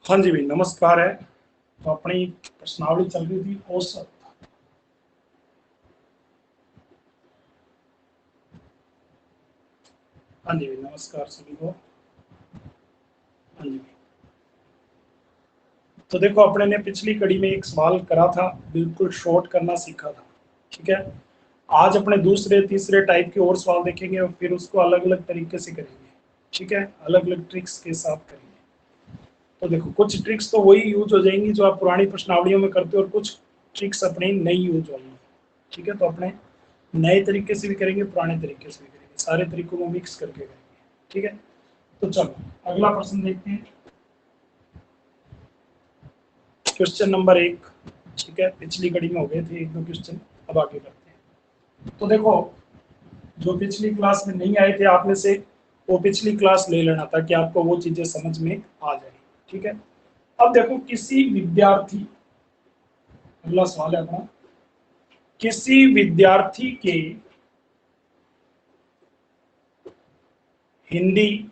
हाँ जी भाई, नमस्कार है। तो अपनी प्रश्नावली चल रही थी औसत। हाँ जी भाई, नमस्कार सभी को। हाँ जी भाई। तो देखो, अपने ने पिछली कड़ी में एक सवाल करा था, बिल्कुल शॉर्ट करना सीखा था। ठीक है। आज अपने दूसरे तीसरे टाइप के और सवाल देखेंगे और फिर उसको अलग अलग तरीके से करेंगे। ठीक है, अलग अलग ट्रिक्स के साथ करेंगे। तो देखो, कुछ ट्रिक्स तो वही यूज हो जाएंगी जो आप पुरानी प्रश्नावलियों में करते हो, और कुछ ट्रिक्स अपनी नई यूज होंगी। ठीक है, तो अपने नए तरीके से भी करेंगे, पुराने तरीके से भी करेंगे, सारे तरीकों को मिक्स करके करेंगे। ठीक है। तो चलो, अगला प्रश्न देखते हैं। Question number 1। ठीक है, पिछली कड़ी में हो गए थे एक दो क्वेश्चन। अब आगे करते हैं। तो देखो, जो पिछली क्लास में नहीं आए थे आप में से, वो पिछली क्लास ले लेना ताकि आपको वो चीजें समझ में आ जाए। ठीक है। अब देखो, किसी विद्यार्थी, अगला सवाल है अपना, किसी विद्यार्थी के हिंदी,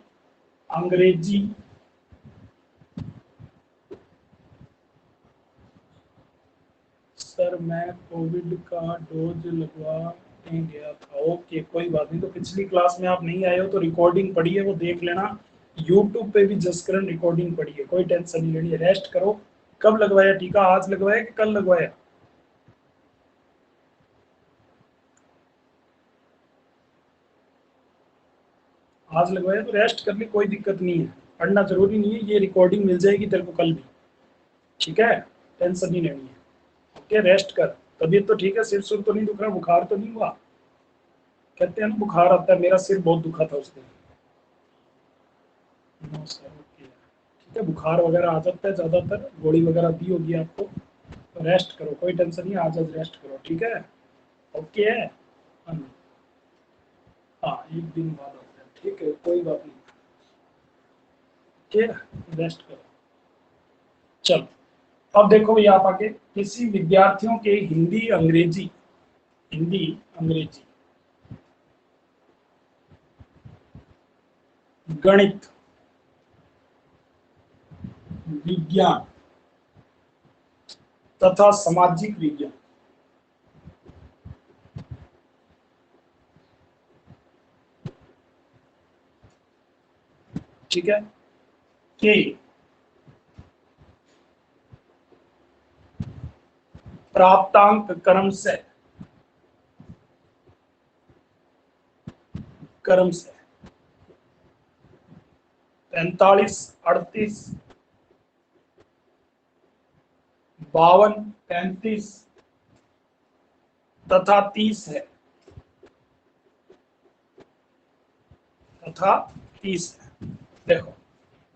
अंग्रेजी, सर मैं कोविड का डोज लगवाने गया था। ओके, कोई बात नहीं। तो पिछली क्लास में आप नहीं आए हो तो रिकॉर्डिंग पड़ी है, वो देख लेना। यूट्यूब पे भी जसकरण रिकॉर्डिंग पड़ी है, कोई टेंशन नहीं लेनी है, रेस्ट करो। कब लगवाया टीका? आज लगवाया कि कल लगवाया? आज लगवाया तो रेस्ट कर ली, कोई दिक्कत नहीं है। पढ़ना जरूरी नहीं है, ये रिकॉर्डिंग मिल जाएगी तेरे को कल भी। ठीक है, टेंशन नहीं लेनी है। ओके, रेस्ट कर। तबीयत तो ठीक है? सिर सुर तो नहीं दुख रहा? बुखार तो नहीं हुआ? कहते हैं ना बुखार आता है, मेरा सिर बहुत दुखा था उस दिन। No sir, okay. ठीक है, बुखार वगैरह आ जाता है ज्यादातर, गोली वगैरह दी होगी आपको। तो रेस्ट करो, कोई टेंशन नहीं, आज आज रेस्ट करो। ठीक है। ओके है। हाँ, हाँ, एक दिन बाद होता है, ठीक है, कोई बात नहीं। ठीक है, रेस्ट करो। चलो, अब देखो ये आप आगे, किसी विद्यार्थियों के हिंदी अंग्रेजी, हिंदी अंग्रेजी, गणित, विज्ञान तथा सामाजिक विज्ञान, ठीक है, के प्राप्तांक क्रम से 45, 38, 52, 35 तथा 30 है, तथा 30 है। देखो,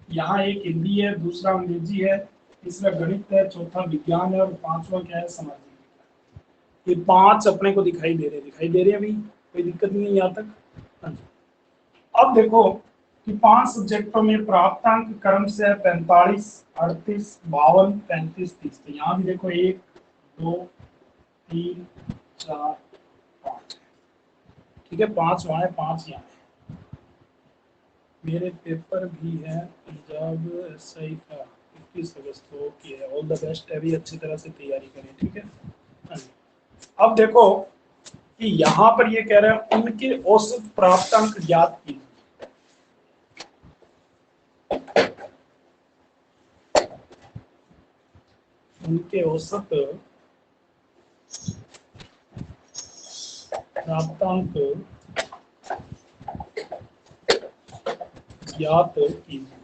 यहाँ एक हिंदी है, दूसरा अंग्रेजी है, तीसरा गणित है, चौथा विज्ञान है और पांचवा क्या है? सामाजिक विज्ञान। ये पांच अपने को दिखाई दे रहे हैं अभी, कोई दिक्कत नहीं है यहाँ तक? हाँ जी। अब देखो कि पांच सब्जेक्टों में प्राप्तांक क्रम से है 45, 38, 52, 35, 30। तो यहाँ भी देखो, 1, 2, 3, 4, 5। ठीक है, पांच वहां है, पांच यहाँ है। मेरे पेपर भी है पंजाब एसआई का 21 अगस्त को की है। ऑल द बेस्ट है, भी अच्छी तरह से तैयारी करें। ठीक है। हाँ जी। अब देखो कि यहाँ पर ये कह रहे हैं उनके औसत प्राप्तांक ज्ञात कीजिए। उनके औसत प्राप्तांक ज्ञात कीजिए।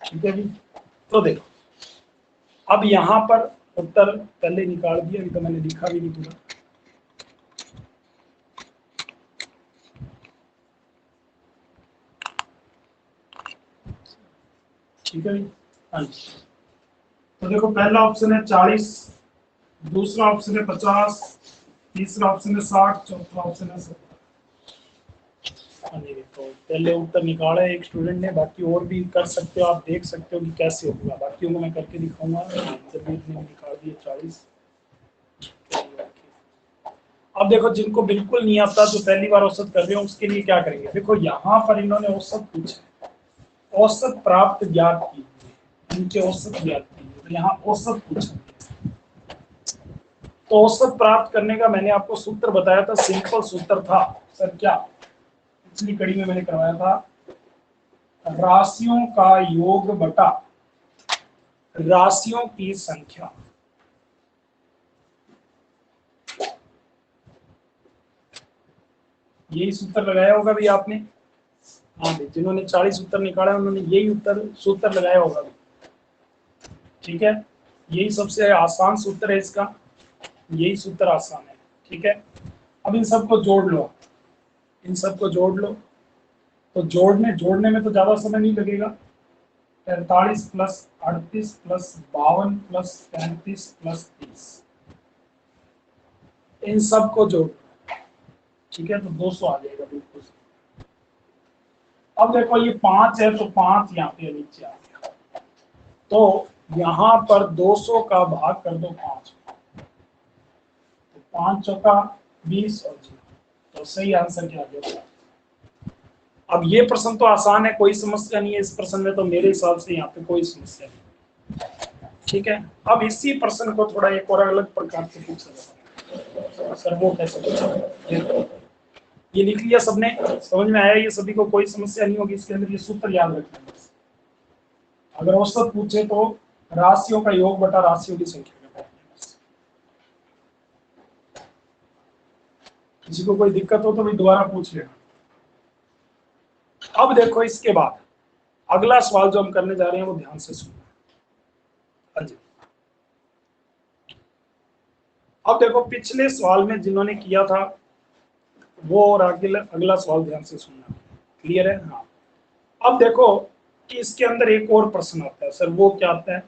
ठीक है जी। तो देखो, अब यहाँ पर उत्तर पहले निकाल दिया, अभी तो मैंने लिखा भी नहीं पूरा। ठीक है जी। हाँ जी। तो देखो, पहला ऑप्शन है 40, दूसरा ऑप्शन है 50, तीसरा ऑप्शन है 60, चौथा ऑप्शन है 70। हाँ जी, तो पहले उत्तर निकाला है एक स्टूडेंट ने, बाकी और भी कर सकते हो, आप देख सकते हो कि कैसे होगा, बाकी को मैं करके दिखाऊंगा। जब भी ने निकाल दिए 40। अब देखो जिनको बिल्कुल नहीं आता जो पहली बार औसत कर रहे हो उसके लिए क्या करेंगे, देखो यहाँ पर इन्होंने औसत पूछा, औसत प्राप्त ज्ञात की, इनके औसत ज्ञात की, तो यहाँ औसत पूछा। तो औसत प्राप्त करने का मैंने आपको सूत्र बताया था, सिंपल सूत्र था सर, क्या पिछली कड़ी में मैंने करवाया था, राशियों का योग बटा राशियों की संख्या। यही सूत्र लगाया होगा भी आपने, हाँ भाई, जिन्होंने 40 उत्तर निकाला उन्होंने यही उत्तर सूत्र लगाया होगा भी। ठीक है, यही सबसे आसान सूत्र है इसका, यही सूत्र आसान है। ठीक है, अब इन सबको जोड़ लो, इन सबको जोड़ लो, तो जोड़ने में तो ज्यादा समय नहीं लगेगा। 43 प्लस 38 प्लस 52 प्लस 35 प्लस 30, इन सबको जोड़, ठीक है, तो 200 आ जाएगा बिल्कुल। अब देखो ये 5 है तो 5 यहाँ पे नीचे आ गया, तो यहाँ पर 200 का भाग कर दो 5, तो 5 चौका 20 और 0, तो सही आंसर क्या आ गया। अब ये प्रश्न तो आसान है, कोई समस्या नहीं है इस प्रश्न में, तो मेरे हिसाब से यहाँ पे कोई समस्या नहीं। ठीक है, अब इसी प्रश्न को थोड़ा एक और अलग प्रकार से पूछा जाता, सर वो कैसे पूछा, ये लिख लिया सबने, समझ में आया, ये सभी को कोई समस्या नहीं होगी, इसके अंदर ये सूत्र याद रखना। अगर औसत पूछे तो राशियों का योग बटा राशियों की संख्या का, किसी को कोई दिक्कत हो तो भी दोबारा पूछ लेना। अब देखो इसके बाद अगला सवाल जो हम करने जा रहे हैं वो ध्यान से सुनना। हाँ जी, अब देखो पिछले सवाल में जिन्होंने किया था वो और अगला सवाल ध्यान से सुनना, क्लियर है। हाँ, अब देखो कि इसके अंदर एक और प्रश्न आता है सर, वो क्या आता है,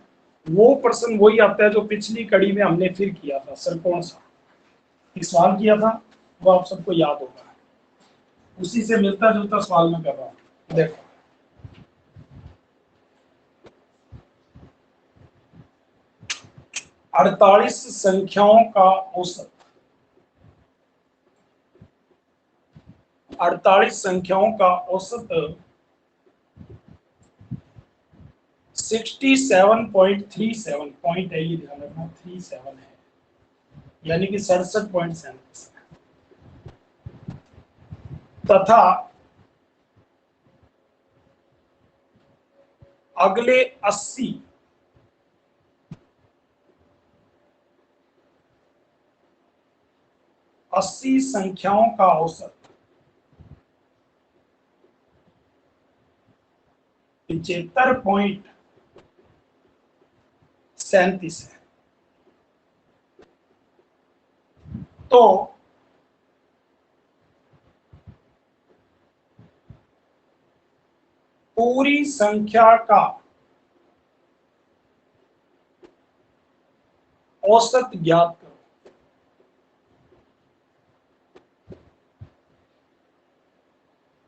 वो प्रश्न वही आता है जो पिछली कड़ी में हमने फिर किया था सर, कौन सा सवाल किया था वो आप सबको याद होगा, उसी से मिलता जुलता सवाल मैं कर रहा हूं। देखो 48 संख्याओं का औसत, 48 संख्याओं का औसत 67.37 पॉइंट है, ये ध्यान रखना 37 है, यानी कि 67.37, तथा अगले 80 संख्याओं का औसत 75.37 है। तो पूरी संख्या का औसत ज्ञात करो।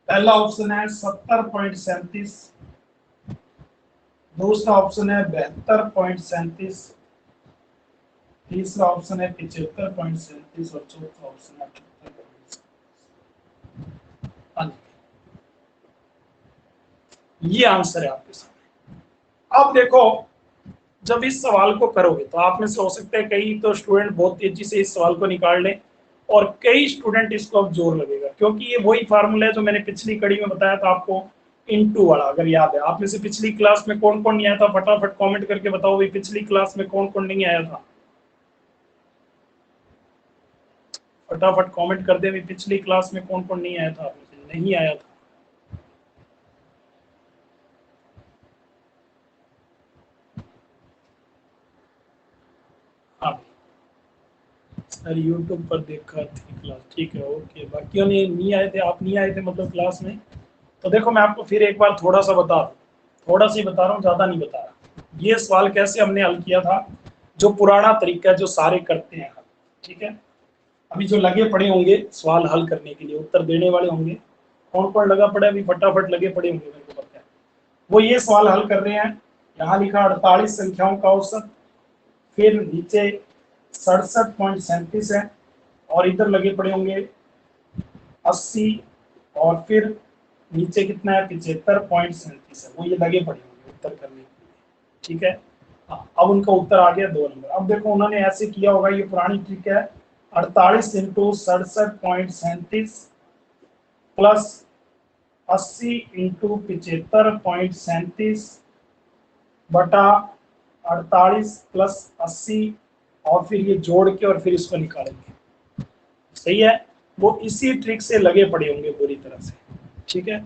पहला ऑप्शन है 70.37, दूसरा ऑप्शन है 72.37, तीसरा ऑप्शन है 75.37 और चौथा ऑप्शन है 78। ये आंसर है आपके सामने। अब देखो जब इस सवाल को करोगे तो आप में से हो सकता है कई तो स्टूडेंट बहुत तेजी से इस सवाल को निकाल लें और कई स्टूडेंट इसको अब जोर लगेगा, क्योंकि ये वही फार्मूला है जो मैंने पिछली कड़ी में बताया था आपको, इनटू वाला। अगर याद है आप में से पिछली क्लास में कौन कौन नहीं आया था, फटाफट कमेंट करके बताओ भाई पिछली क्लास में कौन कौन नहीं आया था, फटाफट कमेंट कर दे भाई पिछली क्लास में कौन कौन नहीं आया था, आप में से नहीं आया था। हाँ सर यूट्यूब पर देखा थी क्लास, ठीक है ओके, बाकियों ने नहीं आए थे, आप नहीं आए थे मतलब क्लास में, तो देखो मैं आपको फिर एक बार थोड़ा सा बता दूं, थोड़ा सा ही बता रहा हूँ, ज्यादा नहीं बता रहा। ये सवाल कैसे हमने हल किया था, जो पुराना तरीका है जो सारे करते हैं हल, ठीक है। अभी जो लगे पड़े होंगे सवाल हल करने के लिए, उत्तर देने वाले होंगे, कौन कौन लगा पड़ा अभी फटाफट लगे पड़े होंगे मेरे को पता है, वो ये सवाल हल कर रहे हैं। यहाँ लिखा 48 संख्याओं का औसत, फिर नीचे 67.37 है, और इधर लगे पड़े होंगे 80 और फिर नीचे कितना है 75.37 है, वो ये लगे पड़े होंगे उत्तर करने के लिए। ठीक है, हाँ, अब उनका उत्तर आ गया 2 नंबर। अब देखो उन्होंने ऐसे किया होगा, ये पुरानी ट्रिक है, 48 इंटू 67.37 प्लस 80 इंटू 75.37 बटा 48 प्लस 80 और फिर ये जोड़ के और फिर इसको निकालेंगे। सही है, वो इसी ट्रिक से लगे पड़े होंगे पूरी तरह से। ठीक है,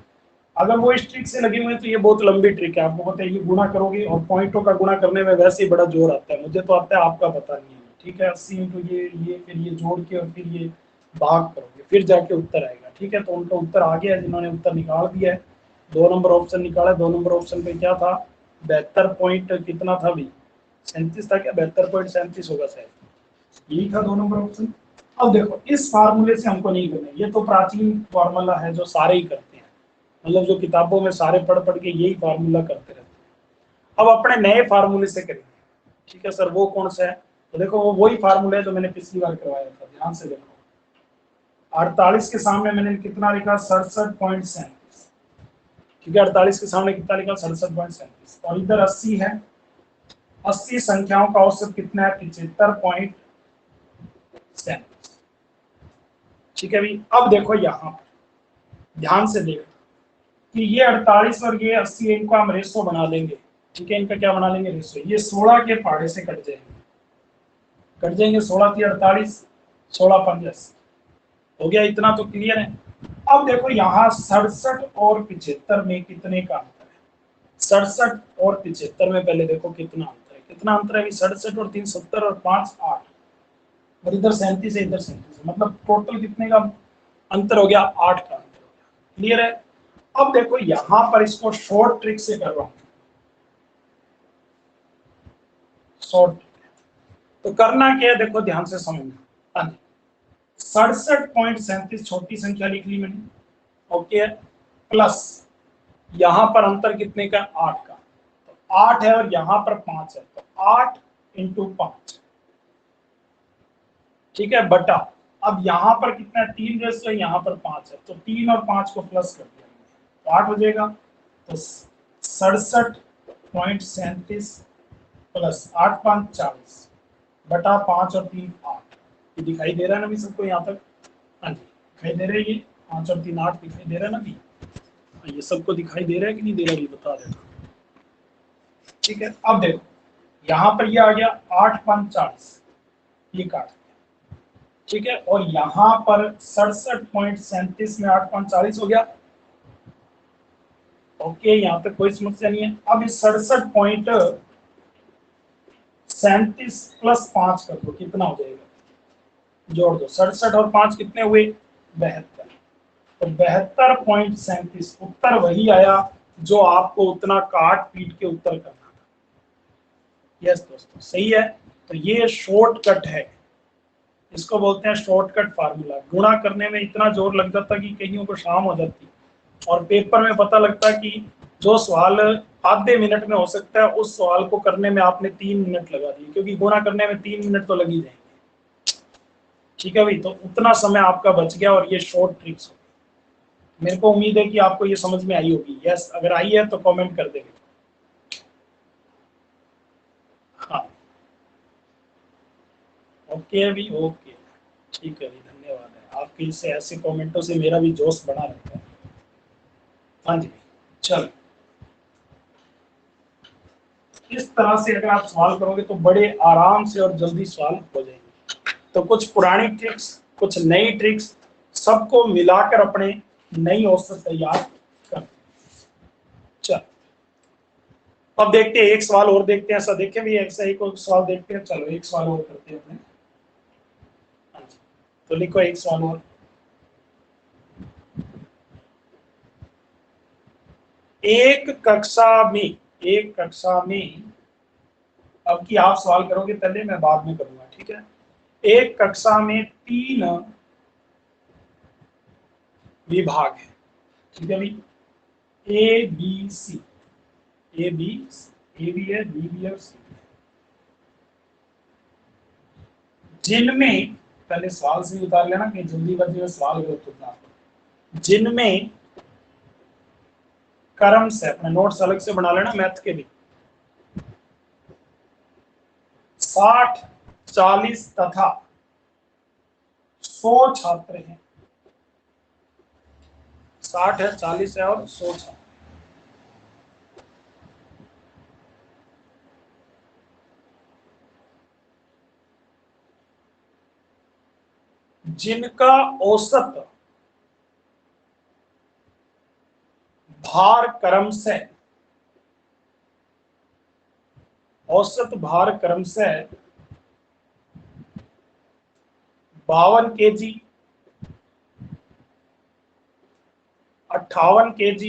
अगर वो इस ट्रिक से लगे हुए हैं तो ये बहुत लंबी ट्रिक है, आपको पता है, ये गुणा करोगे और पॉइंटों का गुणा करने में वैसे ही बड़ा जोर आता है, मुझे तो आता है, आपका पता नहीं है। ठीक है, 80 इंटू ये फिर ये जोड़ के और फिर ये भाग करोगे, फिर जाके उत्तर आएगा। ठीक है, तो उनका उत्तर आ गया, जिन्होंने उत्तर निकाल दिया है, 2 नंबर ऑप्शन निकाला। 2 नंबर ऑप्शन पे क्या था, 72 पॉइंट कितना था भी, 37 था क्या, 72.37 होगा शायद, यही था 2 नंबर ऑप्शन। अब देखो इस फार्मूले से हमको नहीं करना, ये तो प्राचीन फार्मूला है जो सारे ही करते हैं, मतलब जो किताबों में सारे पढ़ पढ़ के यही फार्मूला करते रहते हैं। अब अपने नए फार्मूले से करेंगे। ठीक है सर, वो कौन सा है, तो देखो वो वही फार्मूला है जो मैंने पिछली बार करवाया था, ध्यान से देखो। 48 के सामने मैंने कितना लिखा, 67.37। ठीक है, 48 के सामने कितना लिखा, 67.37, और इधर 80 है, 80 संख्याओं का औसत कितना है, 75.37। ठीक है भाई, अब देखो यहाँ पर ध्यान से देखो कि ये 48 और ये 80, इनको हम रेशो बना लेंगे। ठीक है, इनका क्या बना लेंगे, रेशो, ये 16 के पहाड़े से कट जाएंगे 16 थी 48, 16 5 80, हो गया, इतना तो क्लियर है। अब देखो यहाँ 67 और 75 में कितने का अंतर है, 67 और 75 में पहले देखो कितना अंतर है, कितना अंतर है, 67 और 3 70 और 5 8, और इधर 37 है, इधर 37 है, मतलब टोटल कितने का अंतर हो गया, 8 का अंतर हो गया। क्लियर है। अब देखो यहां पर इसको शॉर्ट ट्रिक से कर रहा हूं, शॉर्ट, तो करना क्या है, देखो ध्यान से समझना। 67.37 छोटी संख्या लिख ली मैंने, ओके, प्लस यहां पर अंतर कितने का, 8 का, तो 8 है और यहां पर 5 है, तो 8 इंटू 5। ठीक है, बटा, अब यहां पर कितना है, 3 रेशो है, यहां पर 5 है, तो 3 और 5 को प्लस कर दिया तो 8 हो जाएगा, तो 67.37 प्लस 8 5 40 बटा 5 और 3 8। ये दिखाई दे रहा है ना भी सबको यहाँ तक, हाँ जी दिखाई दे रहा है, ये 5 और 3 8 दिखाई दे रहा है ना भी, ये सबको दिखाई दे रहा है कि नहीं दे रहा, भी बता देना। ठीक है, अब देखो यहाँ पर ये आ गया 8 5 40, ये काट, ठीक है, और यहाँ पर 67.37 में 8 5 40 हो गया, ओके, यहाँ पे कोई समस्या नहीं है। अब इस 67.37 प्लस 5 कर दो, कितना हो जाएगा, जोड़ दो, 67 और 5 कितने हुए, 72, तो 72.37 उत्तर वही आया जो आपको उतना काट पीट के उत्तर करना था। यस दोस्तों, सही है, तो ये शॉर्टकट है, इसको बोलते हैं शॉर्टकट फार्मूला। गुणा करने में इतना जोर लग जाता कि कईयों को शाम हो जाती और पेपर में पता लगता कि जो सवाल आधे मिनट में हो सकता है, उस सवाल को करने में आपने 3 मिनट लगा दिए, क्योंकि गुणा करने में 3 मिनट तो लग ही जाएंगे। ठीक है भाई, तो उतना समय आपका बच गया और ये शॉर्ट ट्रिक्स हो। मेरे को उम्मीद है कि आपको ये समझ में आई होगी। यस, अगर आई है तो कमेंट कर देंगे। हाँ, ओके अभी, ओके, ठीक है अभी, धन्यवाद है आपके, इससे ऐसे कमेंटों से मेरा भी जोश बना रहता है। हाँ जी, चलो, इस तरह से अगर आप सवाल करोगे तो बड़े आराम से और जल्दी सवाल हो जाएंगे। तो कुछ पुरानी ट्रिक्स, कुछ नई ट्रिक्स, सबको मिलाकर अपने नई औसत तैयार कर। चल, अब देखते हैं एक सवाल और देखते हैं, ऐसा देखे भी ऐसा ही कोई सवाल देखते हैं। चलो एक सवाल और करते हैं अपने। हाँ जी, तो लिखो एक सवाल और। एक कक्षा में, अब की आप सवाल करोगे पहले, मैं बाद में करूंगा, ठीक है। एक कक्षा में 3 विभाग है, ठीक है भाई, A B C, A B भी है, बी भी है और सी, जिनमें पहले सवाल से ही उतार लेना कि जल्दी बजे में सवाल गलत होता। जिनमें कर्म से, अपने नोट्स अलग से बना लेना मैथ के भी, 60, 40 तथा 100 छात्र हैं। 60 है, 40 है और 100 छात्र। जिनका औसत भार क्रम से, औसत भार क्रम से 52 kg, 58 kg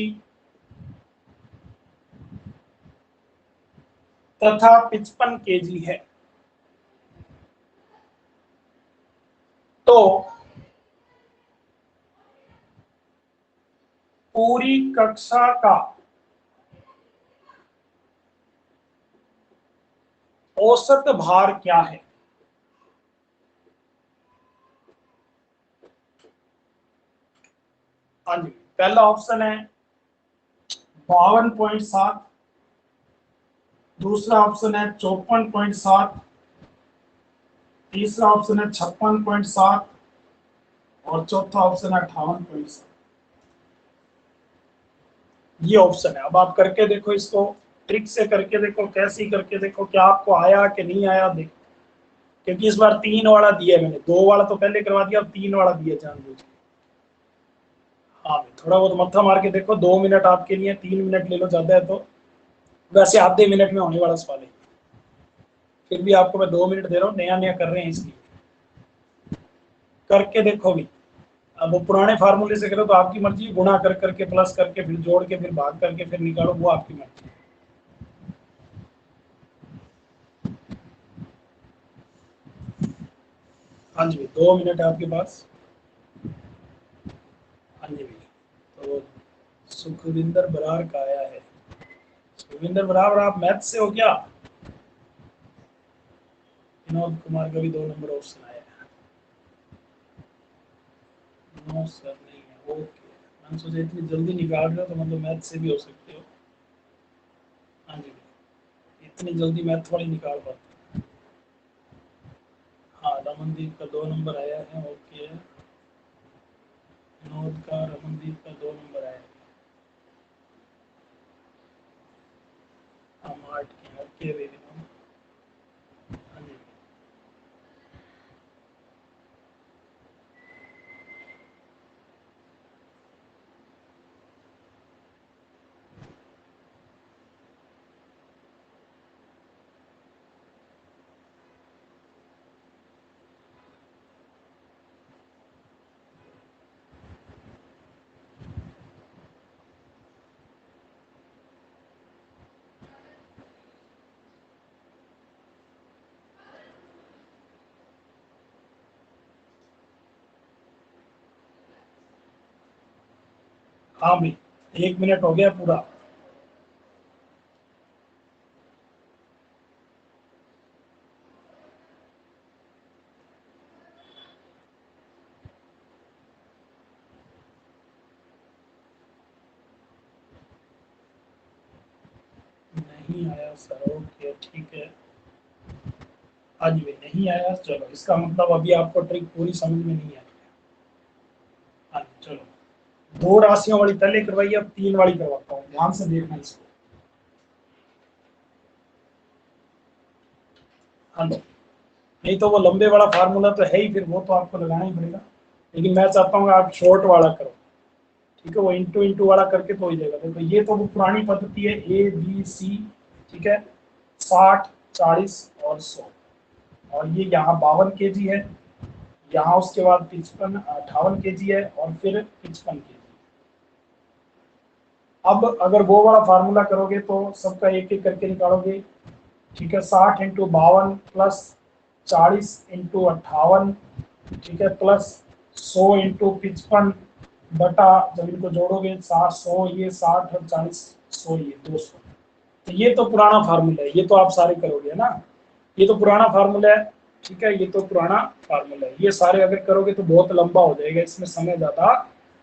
तथा 55 kg है, तो पूरी कक्षा का औसत भार क्या है? हाँ जी, पहला ऑप्शन है 52.7, दूसरा ऑप्शन है 54.7, तीसरा ऑप्शन है 56.7 और चौथा ऑप्शन है 58.7। ये ऑप्शन है। अब आप करके देखो, इसको ट्रिक से करके देखो, कैसी करके देखो, क्या आपको आया कि नहीं आया देखो, क्योंकि इस बार 3 वाला दिया मैंने, 2 वाला तो पहले करवा दिया, अब 3 वाला दिया जानबूझ। हाँ, थोड़ा बहुत मत्था मार के देखो, 2 मिनट आपके लिए, 3 मिनट ले लो ज्यादा है तो, वैसे आधे मिनट में होने वाला सवाल है, फिर भी आपको मैं 2 मिनट दे रहा हूँ, नया नया कर रहे हैं इसलिए। करके देखो भी। अब वो पुराने फार्मूले से करो तो आपकी मर्जी, गुणा कर करके, प्लस करके, फिर जोड़ के, फिर भाग करके, फिर निकालो, वो आपकी मर्जी। हाँ जी, 2 मिनट है आपके पास। हाँ जी, तो सुखविंदर बरार का आया है। सुखविंदर बरार, आप मैथ से हो क्या? विनोद कुमार का भी 2 नंबर ऑप्शन आया है। नो सर, नहीं है। ओके, मैंने सोचा इतनी जल्दी निकाल रहे हो तो मतलब मैथ से भी हो सकते हो। हाँ जी, इतनी जल्दी मैथ वाली निकाल पाते। हाँ, रमनदीप का 2 नंबर आया है। ओके, विनोद का, रमनदीप का 2 नंबर आया है। हम 8 के, ओके वे विनोद। हाँ जी, हाँ भाई, 1 मिनट हो गया पूरा। नहीं आया सर, ओके ठीक है। आज भी नहीं आया, चलो इसका मतलब अभी आपको ट्रिक पूरी समझ में नहीं आई। हाँ चलो, 2 राशियों वाली पहले करवाई, अब 3 वाली करवाता हूँ, ध्यान से देखना इसको। हाँ जी, नहीं तो वो लंबे वाला फार्मूला तो है ही, फिर वो तो आपको लगाना ही पड़ेगा, लेकिन मैं चाहता हूँ आप शॉर्ट वाला करो। ठीक है, वो इंटू इंटू वाला करके तो हो जाएगा। देखो, ये तो वो पुरानी पद्धति है, ABC, ठीक है, 60, 40 और 100, और ये यहाँ 52 kg है, यहाँ उसके बाद 58 kg है, और फिर 55 kg। अब अगर वो वाला फार्मूला करोगे तो सबका एक एक करके निकालोगे। ठीक है, 60 × 52 प्लस 40 × 58, ठीक है, प्लस 100 × 55 बटा, जब इनको जोड़ोगे 700, ये 60 और 40, 100, ये 200। तो ये तो पुराना फार्मूला है, ये तो आप सारे करोगे ना, ये तो पुराना फार्मूला है। ठीक है, ये तो पुराना फार्मूला है। ये सारे अगर करोगे तो बहुत लंबा हो जाएगा, इसमें समय ज्यादा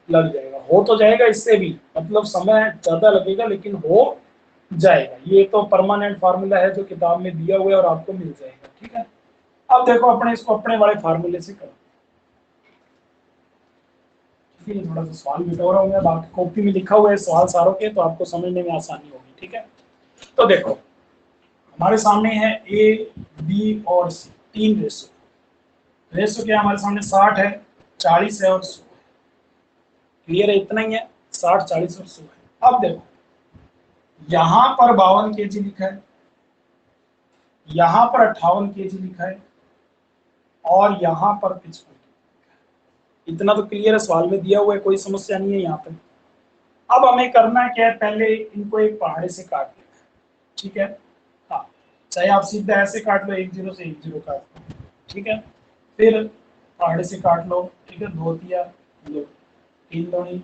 लग जाएगा। हो तो जाएगा इससे भी, मतलब समय ज्यादा लगेगा लेकिन हो जाएगा। ये तो परमानेंट फार्मूला है जो किताब में दिया हुआ है और आपको मिल जाएगा। ठीक है, अब देखो अपने इसको अपने वाले फार्मूले से करो। थोड़ा सा सवाल मिटा रहा हूँ, बाकी कॉपी में लिखा हुआ है सवाल सारों के, तो आपको समझने में आसानी होगी। ठीक है, तो देखो हमारे सामने है ए, बी और सी, तीन रेशो। रेशो क्या है हमारे सामने, 60 है, 40 है और 100 है। क्लियर है, इतना ही है, 60, 40 और 100 है। अब देखो यहां पर 52 केजी लिखा है, यहां पर 58 केजी लिखा है और यहां पर 55। इतना तो क्लियर है, सवाल में दिया हुआ है, कोई समस्या नहीं है यहाँ पे। अब हमें करना क्या है, पहले इनको एक पहाड़े से काट लेना है। ठीक है, हाँ, चाहे आप सीधा ऐसे काट लो, 1 0 से 1 0 काट लो। ठीक है, फिर पहाड़े से काट लो। ठीक है, 2 तिया लो, 3 दूनी,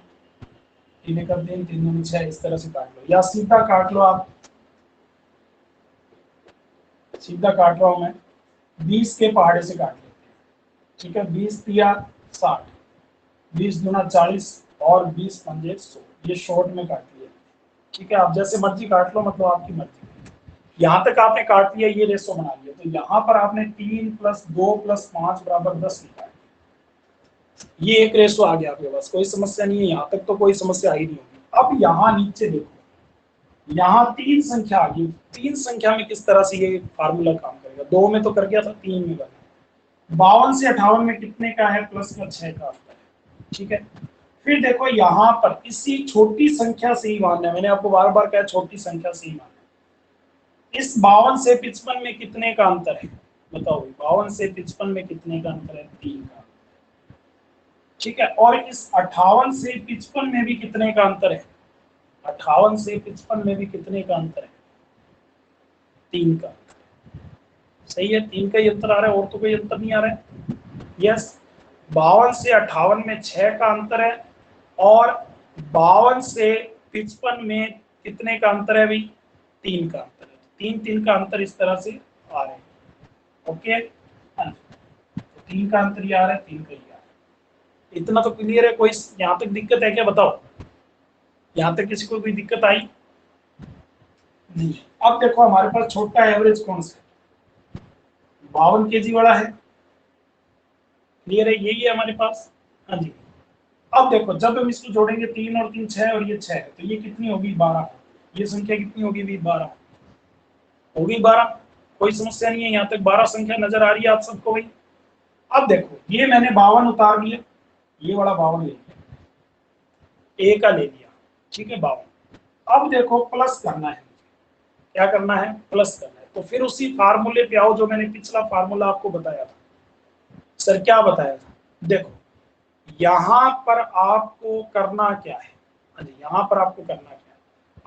3 एक 3, 3 दूनी 6, इस तरह से काट लो, या सीधा काट लो आप। सीधा काट रहा हूं मैं, 20 के पहाड़े से काट लेते हैं। ठीक है, 20 तिया 60, 20 दूना 40 और 20 पंजे 100। ये शॉर्ट में काट लिया। ठीक है, आप जैसे मर्जी काट लो, मतलब आपकी मर्जी। यहाँ तक आपने काट लिया, ये रेशो बना लिया, तो यहाँ पर आपने 3 + 2 + 5 = 10 लिखा है। ये एक रेशो आ गया आपके पास, कोई समस्या नहीं है, यहाँ तक तो कोई समस्या ही नहीं होगी। अब यहाँ नीचे देखो, यहाँ 3 संख्या आ गई। 3 संख्या में किस तरह से ये फार्मूला काम करेगा, 2 में तो कर गया था, 3 में करना। 52 से 58 में कितने का है, प्लस का 6 का आता है। ठीक है, फिर देखो यहाँ पर इसी छोटी संख्या से ही मानना है, मैंने आपको बार बार कहा छोटी संख्या से ही मानना है। इस 52 से 55 में कितने का अंतर है, बताओ। 52 से 55 में कितने का अंतर है, 3 का। ठीक है, और इस 58 से 55 में भी कितने का अंतर है, 58 से 55 में भी कितने का अंतर है, 3 का। सही है, 3 का ही अंतर आ रहा है, और तो कोई अंतर नहीं आ रहा है। यस, 52 से 58 में 6 का अंतर है, और 52 से 55 में कितने का अंतर है भाई, 3 का अंतर है। 3 का अंतर इस तरह से आ रहे हैं। ओके, तो 3 का अंतर ये आ रहा है, 3 का ही आ रहा है। इतना तो क्लियर है, कोई यहाँ तक दिक्कत है क्या, बताओ। यहाँ तक किसी को कोई दिक्कत आई नहीं। अब देखो हमारे पास छोटा एवरेज कौन सा है, 52 केजी वाला है। क्लियर है, यही है हमारे पास। हाँ जी, अब देखो जब हम इसको जोड़ेंगे, 3 और 3 6 और ये 6 है, तो ये कितनी होगी, 12। ये संख्या कितनी होगी भी, 12 होगी, 12। कोई समस्या नहीं है, यहाँ तक 12 संख्या नजर आ रही है आप सबको भाई। अब देखो ये मैंने 52 उतार दिया, ये वाला 52 ले लिया, ए का ले लिया। ठीक है, 52। अब देखो प्लस करना है, क्या करना है, प्लस करना है। तो फिर उसी फार्मूले पे आओ जो मैंने पिछला फार्मूला आपको बताया था। सर क्या बताया था, देखो यहां पर आपको करना क्या है, यहां पर आपको करना क्या है,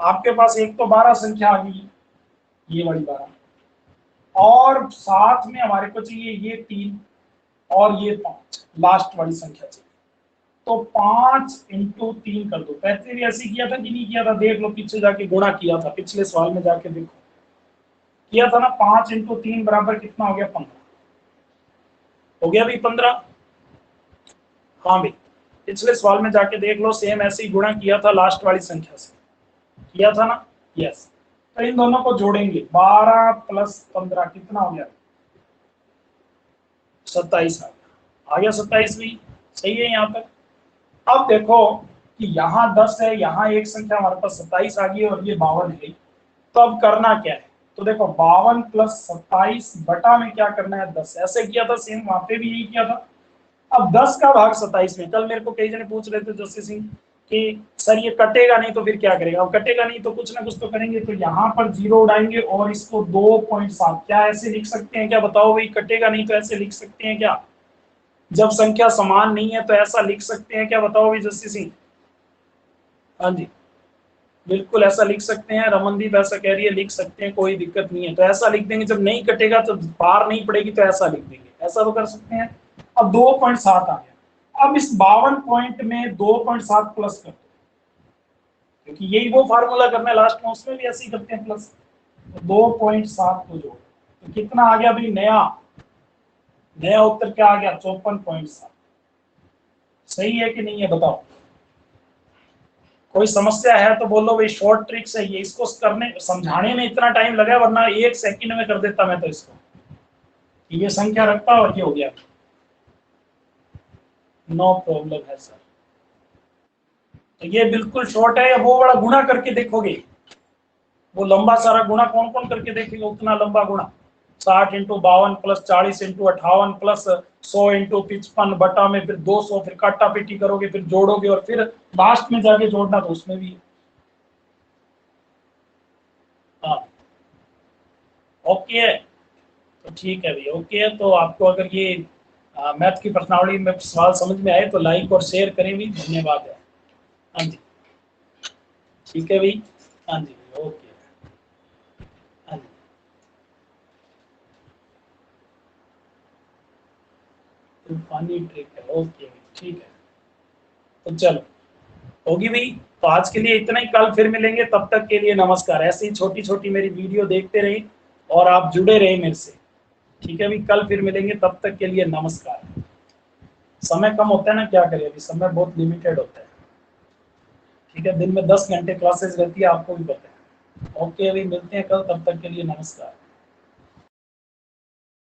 आपके पास एक तो 12 संख्या आ गई, ये वाली 12, और साथ में हमारे को चाहिए ये 3 और ये 5, लास्ट वाली संख्या चाहिए। तो 5 × 3 कर दो। पहले भी ऐसे किया था कि नहीं किया था, देख लो पीछे जाके गुणा किया था, पिछले सवाल में जाके देखो किया था ना। 5 × 3 बराबर कितना हो गया, 15 हो गया भाई, 15। हाँ भाई, पिछले सवाल में जाके देख लो, सेम ऐसे ही गुणा किया था लास्ट वाली संख्या से, किया था ना। यस, तो इन दोनों को जोड़ेंगे, 12 + 15 कितना हो गया, 27 आ गया 27 भी। सही है यहाँ तक। अब देखो कि यहाँ 10 है, यहाँ एक संख्या हमारे पास 27 आ गई और ये 52 है। तो अब करना क्या है, तो देखो 52 + 27 बटा में क्या करना है, 10। ऐसे किया था सेम, वहां पे भी यही किया था। अब 10 का भाग 27 में, कल मेरे को कई जने पूछ रहे थे जस्सी सिंह कि सर ये कटेगा नहीं तो फिर क्या करेगा। अब कटेगा नहीं तो कुछ ना कुछ तो करेंगे, तो यहाँ पर 0 उड़ाएंगे और इसको 2.7, क्या ऐसे लिख सकते हैं क्या, बताओ भाई। कटेगा नहीं तो ऐसे लिख सकते हैं क्या, जब संख्या समान नहीं है तो ऐसा लिख सकते हैं क्या, बताओ भाई जस्सी सिंह। हाँ जी, बिल्कुल ऐसा लिख सकते हैं, रमनदीप ऐसा कह रही है, लिख सकते हैं, कोई दिक्कत नहीं है। तो ऐसा लिख देंगे, जब नहीं कटेगा तो पार नहीं पड़ेगी तो ऐसा लिख देंगे, ऐसा तो कर सकते हैं। अब 2.7 आ गया। अब इस 52 पॉइंट में 2.7 प्लस कर दो, क्योंकि यही वो फार्मूला करना है लास्ट में, उसमें भी ऐसे ही करते हैं प्लस। तो 2.7 को जोड़ो, तो कितना आ गया भाई, नया नया उत्तर क्या आ गया? 54.7। सही है कि नहीं है बताओ। कोई समस्या है तो बोलो भाई, शॉर्ट ट्रिक्स है ये, इसको करने समझाने में इतना टाइम लगा, वरना 1 सेकंड में कर देता मैं तो इसको। ये संख्या रखता और ये हो गया। नो प्रॉब्लम है सर। तो ये बिल्कुल शॉर्ट है, या वो बड़ा गुणा करके देखोगे? वो लंबा सारा गुणा कौन कौन करके देखेगा? उतना लंबा गुणा 60 × 52 प्लस 40 × 58 प्लस 100 × 55 बटा में फिर 200, फिर काटा पीटी करोगे, फिर जोड़ोगे और फिर लास्ट में जाके जोड़ना, तो उसमें भी। हाँ ओके है, तो ठीक है भैया, ओके है। तो आपको अगर ये मैथ की प्रश्नावली में सवाल समझ में आए तो लाइक और शेयर करें भी, धन्यवाद है। हाँ जी, ठीक है भाई। हाँ जी ओके। हाँ जी, तूफानी ट्रिक है, ओके ठीक है। तो चलो, होगी भाई। तो आज के लिए इतना ही, कल फिर मिलेंगे, तब तक के लिए नमस्कार। ऐसे ही छोटी छोटी मेरी वीडियो देखते रहिए और आप जुड़े रहे मेरे से, ठीक है भाई। कल फिर मिलेंगे, तब तक के लिए नमस्कार। समय कम होता है ना, क्या करें, अभी समय बहुत लिमिटेड होता है, ठीक है। दिन में 10 घंटे क्लासेस रहती है, आपको भी पता है। ओके अभी मिलते हैं कल, तब तक के लिए नमस्कार।